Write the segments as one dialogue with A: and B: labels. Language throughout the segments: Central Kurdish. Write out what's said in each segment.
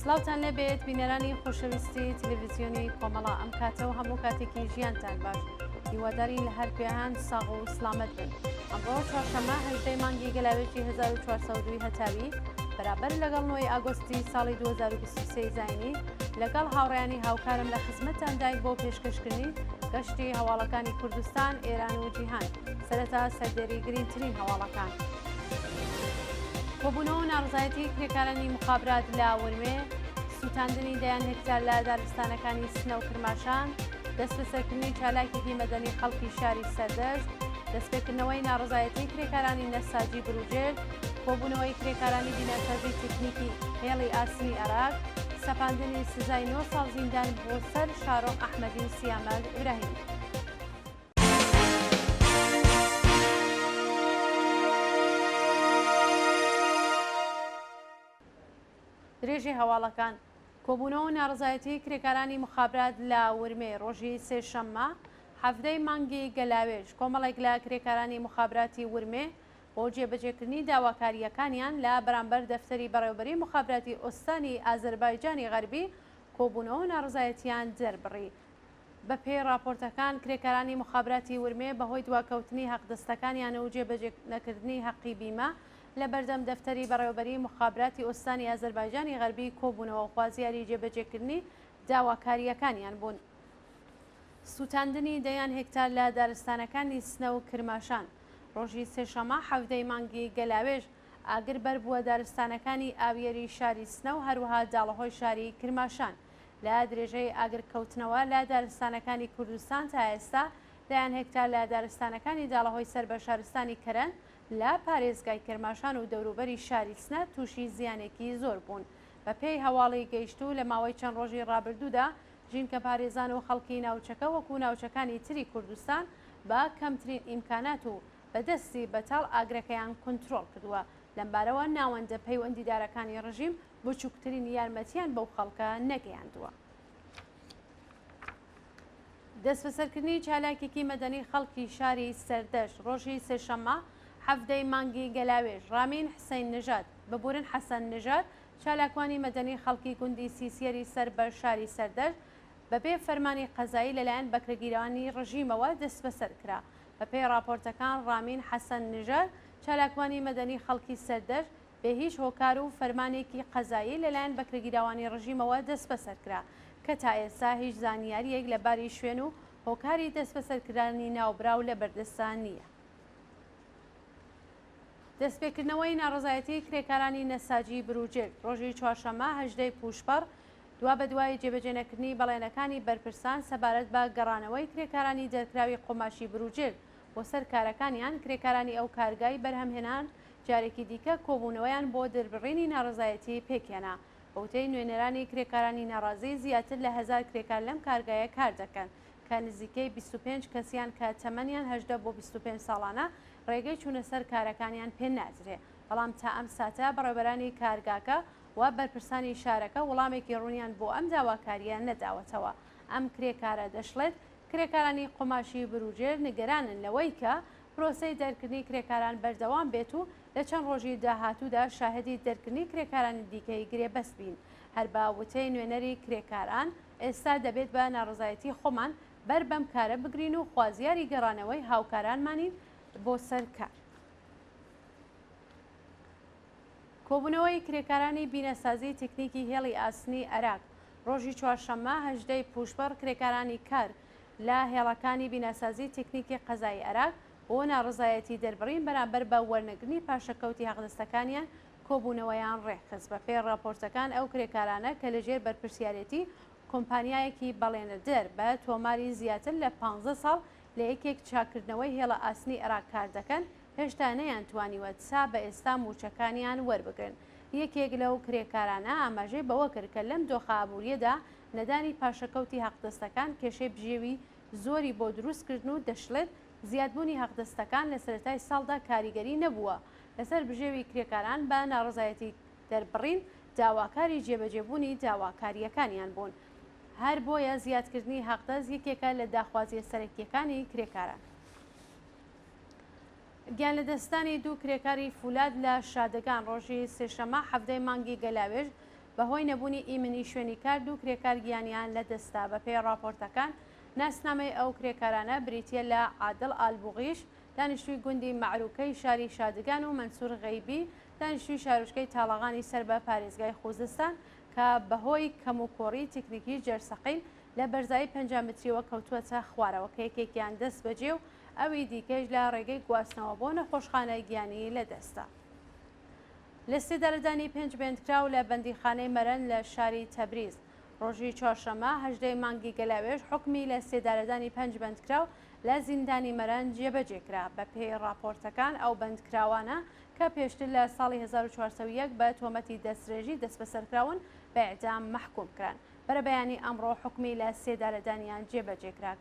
A: سلااوتان لەبێت بینەرانی خۆشەویستی تەلەڤیزیۆنی کۆمەڵا ئەم کاتە و هەموو کاتێکی ژیانتان باش هیواداری لە هەر پێیان ساغ و سلامەت بن. ئەمڕۆ چوارشەممە 18 مانگی گەلاوێژی 1402 هەتاوی بەرابەر لەگەڵ 9 ئاگۆستی ساڵی 2023 زاینی لەگەڵ هاوڕێیانی هاوکارم لە خزمەتتاندای بۆ پێشکەشکردنی گەشتی هەواڵەکانی کوردستان، ئێران و جیهان سەرەتا سەردێری گرنگترین هەواڵەکان. کۆبوونەوە و ناڕزایەتی کرێکارانی مخابرات لە ورمێ، سوتاندنی دەیان هێکتار لە دارستانەکانی سنە و کرماشان، دەست بەسەرکردنی چالاکێکی مەدەنی خەڵکی شاری سەردەشت، دەستپێکردنەوەی ناڕزایەتی کرێکارانی نەساجی بروجێر، کۆبوونەوەی کرێکارانی بیناسازی تکنیکی هێڵی ئاسنی عێراق، سەپاندنی سزای 9 ساڵ زیندان بۆ سەر شارۆخ ئەحمەدی و سیامەل ئیبراهیمی. درێژی هەواڵەکان کۆبوونەوە و ناڕزایەتی کرێکارانی مخابرات لە ورمێ ڕۆژی سێشەممە 17 مانگی گەلاوێژ کۆمەڵێک لە کرێکارانی مخابراتی ورمێ بۆ جێبەجێکردنی داواکاریەکانیان لە بەرامبەر دەفتەری بەڕێوەبەری مخابراتی ئۆستانی ئازەربایجانی غەربی کۆبوونەوە و ناڕزایەتیان دەربڕی. بە پێی راپۆرتەکان کرێکارانی مخابراتی ورمێ بەهۆی دواکەوتنی حەقدەستەکانیان و جێبەجێ نەکردنی حەقی بیمە لە بەردەم دەفتەری بەڕێوەبەری مخابراتی ئۆستانی ئازەربایجانی غەربی کۆبوونەوە و خوازیاری جێبەجێکردنی داواکاریەکانیان بوون. سوتاندنی دەیان هێکتار لە دارستانەکانی سنە و کرماشان ڕۆژی سێشەممە 17 مانگی گەلاوێژ ئاگر بەر بووە دارستانەکانی ئاویێری شاری سنە و هەروەها داڵەهۆی شاری کرماشان. لە درێژەی ئاگرکەوتنەوە لە دارستانەکانی کوردستان تا ئێستا دەیان هێکتار لە دارستانەکانی داڵەهۆی سەر بە شارستانی کەرەن لە پارێزگای کرماشان و دەوروبەری شاری سنە تووشی زیانێکی زۆر بوون. بە پێی هەواڵی گەیشتوو لە ماوەی چەند ڕۆژی ڕابردوودا ژینکە پارێزان و خەڵکی ناوچەکە وەکو ناوچەکانی تری کوردستان بە کەمترین ئیمکانات و بەدەستی بەتاڵ ئاگرەکەیان کۆنتترۆل کردووە. لەمبارەوە ناوەندە پەیوەندیدارەکانی ڕژیم بچووکترین یارمەتیان بەو خەڵکە نەگەیاندووە. دەست بەسەرکردنی چالاکێکی مەدەنی خەڵکی شاری سەردەشت ڕۆژی سێشەممە 17 مانگی گەلاوێژ رامین حسین نژاد ببورن حەسەن نژاد چالاکوانی مەدەنی خەڵکی گوندی سیسیەری سەر بە شاری سەردەشت بەبێ فەرمانی قەزایی لەلایەن بەکرەگیرانی ڕژیمەوە دەست بەسەر کرا. بە پێی راپۆرتەکان رامین حەسەن نژاد چالاکوانی مەدەنی خەڵکی سەردەشت بێ هیچ هۆکار و فەرمانێکی قەزایی لەلایەن بەکرەگیراوانی ڕژیمەوە دەست بەسەر کرا کە تا ئێستا هیچ زانیاریەک لەباری شوێن و هۆکاری دەست بەسەرکردنی ناوبراو لە بەردەستان نییە. دەستپێکردنەوەی ناڕزایەتی کرێکارانی نەساجی بروجێر ڕۆژی چوارشەممە 18 پوشپەر دوا بە دوای جێبەجێنەکردنی بەڵێنەکانی بەرپرسان سەبارەت بە گەڕانەوەی کرێکارانی دەرکراوی قۆماشی بروجێر بۆ سەر کارەکانیان کرێکارانی ئەو کارگای بەرهەمهێنان جارێکی دیکە کۆبوونەوەیان بۆ دەربڕینی ناڕزایەتی پێکێنا. بەوتەی نوێنەرانی کرێکارانی ناڕازی زیاتر لە 1000 کرێکار لەم کارگایە کار دەکەن کە نزیکەی 25 کەسیان کە تەمەنیان 18 بۆ 25 ساڵانە ڕێگەی چوونە سەر کارەکانیان پێ ناجرێ. بەڵام تا ئەم ساتە بەڕێوەبەرانی کارگاکە و بەرپرسانی شارەکە وەڵامێکی ڕوونیان بۆ ئەم داواکاریە نەداوەتەوە. ئەم کرێکارە دەشڵێت کرێکارانی قۆماشی بروجێر نیگەرانن لەوەی کە پرۆسەی دەرکردنی کرێکاران بەردەوام بێت و لە چەند ڕۆژی داهاتوودا شاهدی دەرکردنی کرێکارانی دیکەی گرێبەست بین. هەر بە وتەی نوێنەری کرێکاران ئێستا دەبێت بە ناڕزایەتی خۆمان بەر بەم کارە بگرین و خوازیاری گەڕانەوەی هاوکارانمانین بۆ سەر کار. کۆبوونەوەی کرێکارانی بینەسازی تکنیکی هێڵی ئاسنی عێراق ڕۆژی چوارشەممە 18 پوشپەر کرێکارانی کار لە هێڵەکانی بینەسازی تکنیکی قەزای عێراق بۆ ناڕزایەتی دەربڕین بەرامبەر بە وەرنەگرنی پاشەکەوتی حەقدەستەکانیان کۆبوونەوەیان ڕێکخست. بە پێی راپۆرتەکان ئەو کرێکارانە کە لەژێر بەرپرسیارەتی کۆمپانیایەکی بەڵێنەدەر بە تۆماری زیاتر لە 15 ساڵ لە یەکێک چاکردنەوەی هێڵە ئاسنی عێراق کار دەکەن هێشتا نەیانتوانیوە تا بە ئێستا موچەکانیان وەربگرن. یەکێک لەو کرێکارانە ئاماژەی بەوە کرد کە لەم دۆخە ئابووریەدا نەدانی پاشەکەوتی حەقدەستەکان کێشەی بژێوی زۆری بۆ دروستکردن و دەشڵێت زیادبوونی حەقدەستەکان لە سەرەتای ساڵدا کاریگەری نەبووە لەسەر بژێوی کرێکاران بە ناڕزایەتی دەربڕین داواکاری جێبەجێبوونی داواکاریەکانیان بوون. هەر بۆیە زیادکردنی حەقدەست یەکێکە لە داخوازیە سەرەکیەکانی کرێکاران. گیان لە دەستانی دوو کرێکاری فولاد لە شادەگان ڕۆژی سێشەممە 17 مانگی گەلاوێژ بەهۆی نەبوونی ئیمنی شوێنی کارد و کرێکار گیانیان لەدەستا. بە پێی راپۆرتەکان ناسنامەی ئەو کرێکارانە بریتیە لە عادڵ ئالبوغیش دانیشتووی گوندی معروکەی شاری شادگان و منسوور غەیبی دانیشتووی شارۆچکەی تاڵەغانی سەر بە پارێزگای خوزستان کە بەهۆی کەم و کۆڕی تکنیکی جەرسەقیل لە بەرزایی 5 متریەوە کەوتووەتە خوارەوە کە یەکێکیان دەست بەجێ و ئەوی دیکەش لە ڕێگەی گواستنەوە بۆ نەخۆشخانەی گیانی لەدەستا. لە سێدارەدانی 5 بێندکراو لە بەندیخانەی مەرەن لە شاری تەبریز ڕۆژی چوارشەممە 18 مانگی گەلاوێژ حکمی لە سێدارەدانی 5 بەندکراو لە زیندانی مەرەن جێبەجێکرا. بە پێی راپۆرتەکان ئەو بەندکراوانە کە پێشتر لە ساڵی 1401 بە تۆمەتی دەستدرێژی دەست بەسەرکراون بە ئیعدام مەحکوم کران. بەرەبەیانی ئەمڕۆ حکمی لە سێدارەدانیان جێبەجێکرا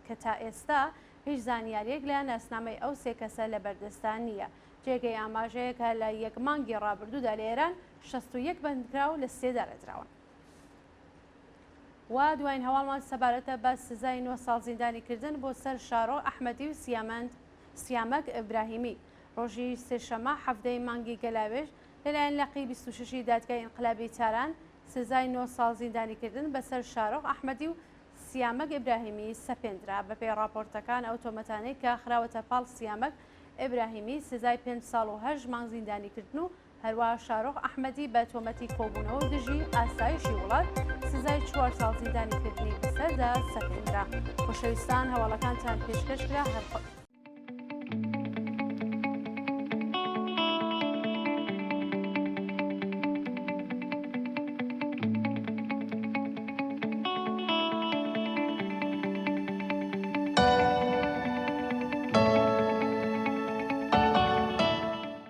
A: کە تا ئێستا هیچ زانیاریەک لە ناسنامەی ئەو سێ کەسە لە بەردەستان نییە. جێگەی ئاماژەیە کە لە یەک مانگی ڕابردوودا لە ئێران 61 بەندکراو لە سێدارەدراون. و دوایین هەواڵمان سەبارەتە بە سزای 9 ساڵ زیندانیکردن بۆ سەر شارۆ ئەحمەدی و سیامەک ئیبراهیمی ڕۆژی سێشەممە 17 مانگی گەلاوێژ لەلایەن لەقی 26 دادگای ئینقلابی تاران سزای 9 ساڵ زیندانیکردن بەسەر شارۆ ئەحمەدی و سیامەک ئیبراهیمی سەپێنرا. بە پێی راپۆرتەکان ئەو تۆمەتانەی کە خراوەتە پاڵ سیامەک ئیبراهیمی سزای 5 ساڵ و 8 مانگ زیندانیکردن و هەروەها شارۆخ ئەحمەدی بە تۆمەتی کۆبوونەوە و دژی ئاسایشی وڵات سزای 4 ساڵ زیندانیکردنی بەسەردا سەپێنرا. خۆشەویستان هەواڵەکانتان پێشکەشکرا هەر